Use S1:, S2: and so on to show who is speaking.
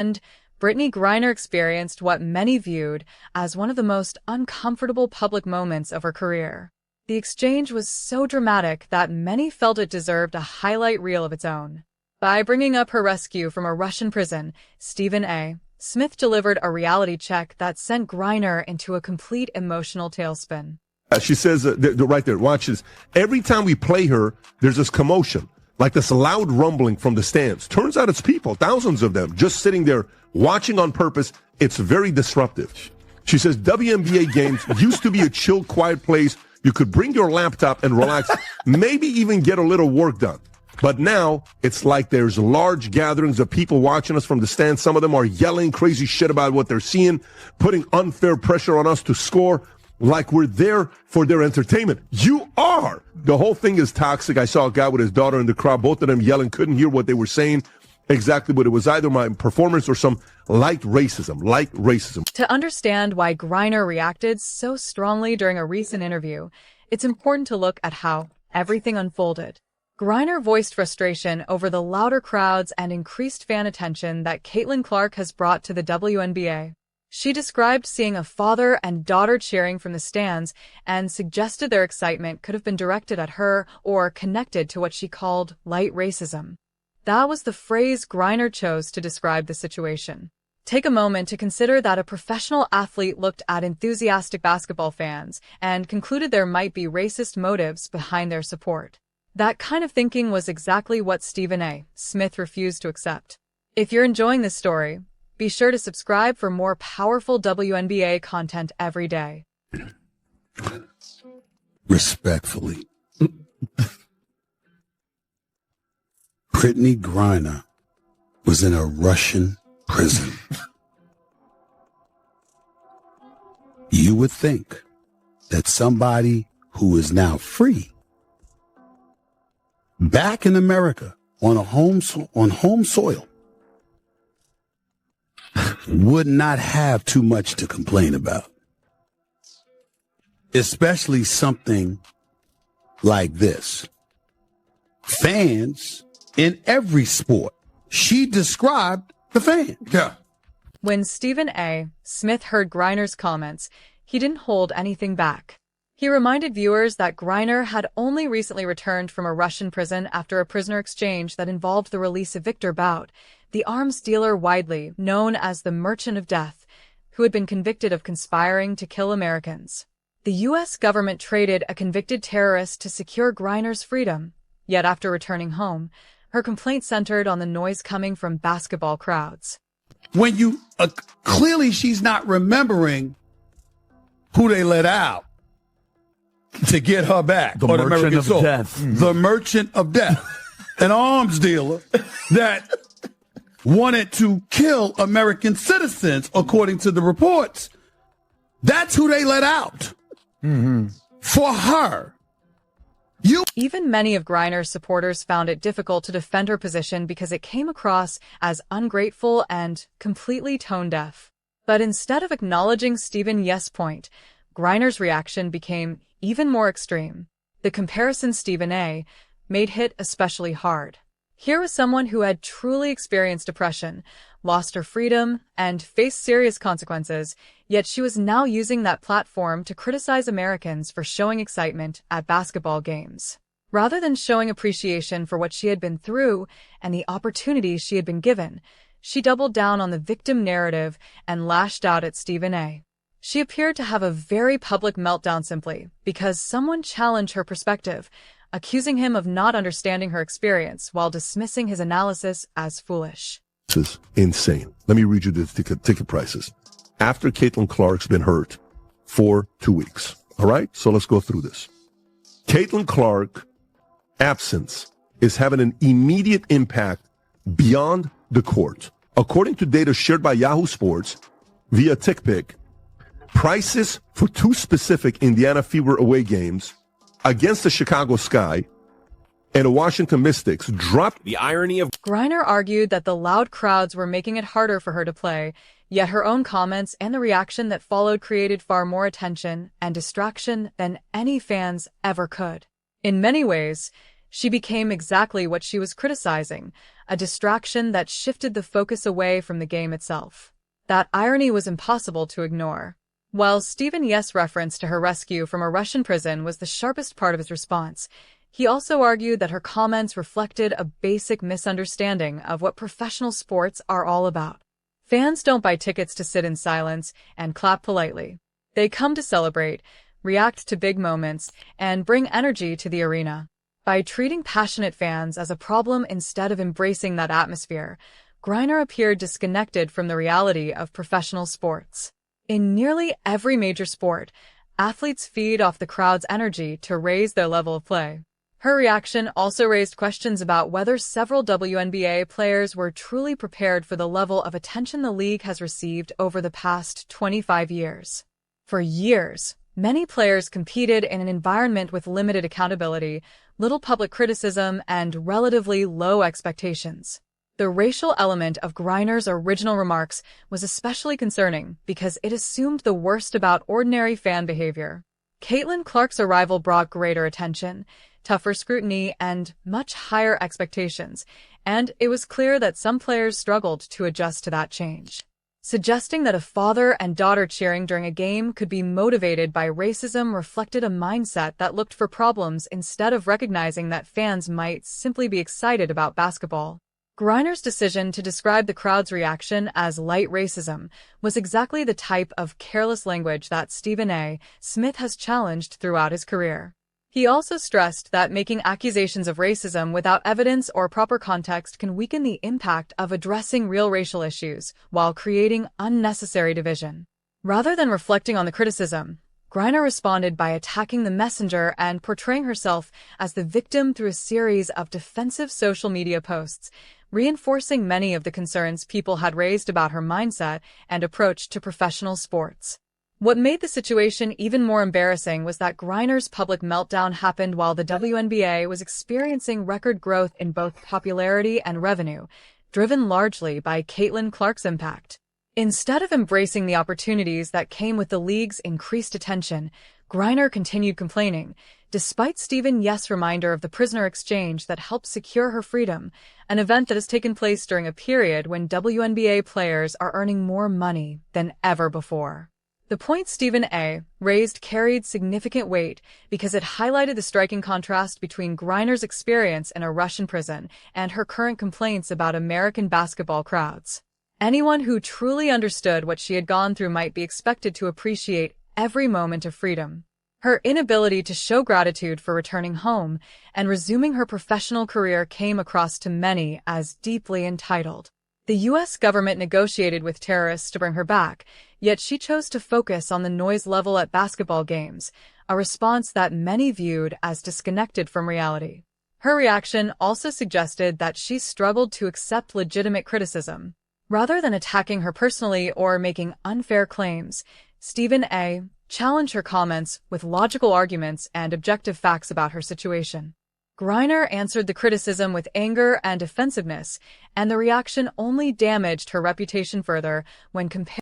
S1: And Brittney Griner experienced what many viewed as one of the most uncomfortable public moments of her career. The exchange was so dramatic that many felt it deserved a highlight reel of its own. By bringing up her rescue from a Russian prison, Stephen A. Smith delivered a reality check that sent Griner into a complete emotional tailspin.
S2: She says, right there, watch this. Every time we play her, there's this commotion, like this loud rumbling from the stands. Turns out it's people, thousands of them, just sitting there watching on purpose. It's very disruptive. She says WNBA games used to be a chill, quiet place. You could bring your laptop and relax, maybe even get a little work done. But now it's like there's large gatherings of people watching us from the stands. Some of them are yelling crazy shit about what they're seeing, putting unfair pressure on us to score, like we're there for their entertainment. You are. The whole thing is toxic. I saw a guy with his daughter in the crowd, both of them yelling, couldn't hear what they were saying exactly, but it was either my performance or some light racism.
S1: To understand why Griner reacted so strongly during a recent interview, it's important to look at how everything unfolded. Griner voiced frustration over the louder crowds and increased fan attention that Caitlin Clark has brought to the WNBA. She described seeing a father and daughter cheering from the stands and suggested their excitement could have been directed at her or connected to what she called light racism. That was the phrase Griner chose to describe the situation. Take a moment to consider that a professional athlete looked at enthusiastic basketball fans and concluded there might be racist motives behind their support. That kind of thinking was exactly what Stephen A. Smith refused to accept. If you're enjoying this story, be sure to subscribe for more powerful WNBA content every day.
S3: Respectfully, Brittney Griner was in a Russian prison. You would think that somebody who is now free, back in America on home soil, would not have too much to complain about. Especially something like this. Fans in every sport. She described the fans. Yeah.
S1: When Stephen A. Smith heard Griner's comments, he didn't hold anything back. He reminded viewers that Griner had only recently returned from a Russian prison after a prisoner exchange that involved the release of Victor Bout, the arms dealer widely known as the Merchant of Death, who had been convicted of conspiring to kill Americans. The U.S. government traded a convicted terrorist to secure Griner's freedom, yet after returning home, her complaint centered on the noise coming from basketball crowds.
S3: When you, clearly she's not remembering who they let out to get her back.
S2: The Merchant of Death.
S3: The Merchant of Death. An arms dealer that wanted to kill American citizens, according to the reports. That's who they let out. For her.
S1: Even many of Griner's supporters found it difficult to defend her position because it came across as ungrateful and completely tone-deaf. But instead of acknowledging Stephen Yes' point, Griner's reaction became even more extreme. The comparison Stephen A. made hit especially hard. Here was someone who had truly experienced oppression, lost her freedom, and faced serious consequences, yet she was now using that platform to criticize Americans for showing excitement at basketball games. Rather than showing appreciation for what she had been through and the opportunities she had been given, she doubled down on the victim narrative and lashed out at Stephen A. She appeared to have a very public meltdown simply because someone challenged her perspective, accusing him of not understanding her experience while dismissing his analysis as foolish.
S2: This is insane. Let me read you the ticket prices. After Caitlin Clark's been hurt for 2 weeks. All right? So let's go through this. Caitlin Clark absence is having an immediate impact beyond the court. According to data shared by Yahoo Sports via TickPick, prices for 2 specific Indiana Fever away games against the Chicago Sky and the Washington Mystics dropped.
S4: The irony of
S1: Griner argued that the loud crowds were making it harder for her to play, yet her own comments and the reaction that followed created far more attention and distraction than any fans ever could. In many ways, She became exactly what she was criticizing, a distraction that shifted the focus away from the game itself. That irony was impossible to ignore. While Stephen Yes' reference to her rescue from a Russian prison was the sharpest part of his response, he also argued that her comments reflected a basic misunderstanding of what professional sports are all about. Fans don't buy tickets to sit in silence and clap politely. They come to celebrate, react to big moments, and bring energy to the arena. By treating passionate fans as a problem instead of embracing that atmosphere, Griner appeared disconnected from the reality of professional sports. In nearly every major sport, athletes feed off the crowd's energy to raise their level of play. Her reaction also raised questions about whether several WNBA players were truly prepared for the level of attention the league has received over the past 25 years. For years, many players competed in an environment with limited accountability, little public criticism, and relatively low expectations. The racial element of Griner's original remarks was especially concerning because it assumed the worst about ordinary fan behavior. Caitlin Clark's arrival brought greater attention, tougher scrutiny, and much higher expectations, and it was clear that some players struggled to adjust to that change. Suggesting that a father and daughter cheering during a game could be motivated by racism reflected a mindset that looked for problems instead of recognizing that fans might simply be excited about basketball. Griner's decision to describe the crowd's reaction as light racism was exactly the type of careless language that Stephen A. Smith has challenged throughout his career. He also stressed that making accusations of racism without evidence or proper context can weaken the impact of addressing real racial issues while creating unnecessary division. Rather than reflecting on the criticism, Griner responded by attacking the messenger and portraying herself as the victim through a series of defensive social media posts, reinforcing many of the concerns people had raised about her mindset and approach to professional sports. What made the situation even more embarrassing was that Griner's public meltdown happened while the WNBA was experiencing record growth in both popularity and revenue, driven largely by Caitlin Clark's impact. Instead of embracing the opportunities that came with the league's increased attention, Griner continued complaining, despite Stephen Yes' reminder of the prisoner exchange that helped secure her freedom, an event that has taken place during a period when WNBA players are earning more money than ever before. The point Stephen A. raised carried significant weight because it highlighted the striking contrast between Griner's experience in a Russian prison and her current complaints about American basketball crowds. Anyone who truly understood what she had gone through might be expected to appreciate every moment of freedom. Her inability to show gratitude for returning home and resuming her professional career came across to many as deeply entitled. The U.S. government negotiated with terrorists to bring her back, yet she chose to focus on the noise level at basketball games, a response that many viewed as disconnected from reality. Her reaction also suggested that she struggled to accept legitimate criticism. Rather than attacking her personally or making unfair claims, Stephen A. challenged her comments with logical arguments and objective facts about her situation. Griner answered the criticism with anger and defensiveness, and the reaction only damaged her reputation further when compared